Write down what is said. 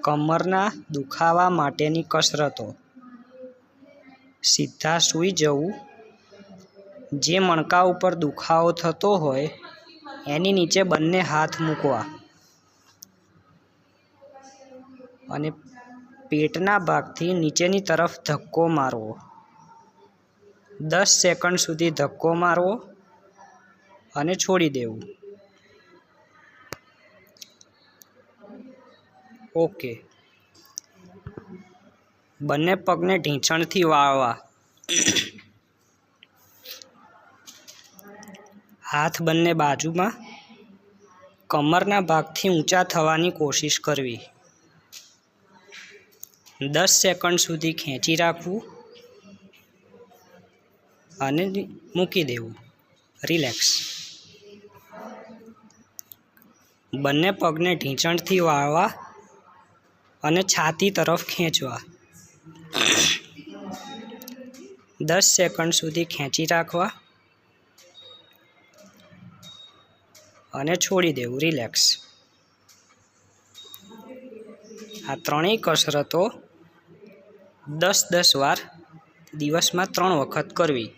કમરના દુખાવા માટેની કસરતો. સીધા સૂઈ જવું. જે મણકા ઉપર દુખાવો થતો હોય એની નીચે બંને હાથ મૂકવા અને પેટના ભાગથી નીચેની તરફ ધક્કો મારવો. 10 સેકન્ડ સુધી ધક્કો મારવો અને છોડી દેવું. ઓકે. બંને પગને ઢીંચણથી વાળવા. હાથ બંને બાજુમાં. કમરના ભાગથી ઊંચા થવાની કોશિશ કરવી. 10 સેકન્ડ સુધી ખેંચી રાખવું અને મૂકી દેવું. રિલેક્સ. બંને પગને ઢીંચણથી વાળવા અને છાતી તરફ ખેંચવા. 10 સેકન્ડ સુધી ખેંચી રાખવા અને છોડી દેવું. રિલેક્સ. આ ત્રણેય કસરતો 10-10 વાર દિવસમાં 3 વખત કરવી.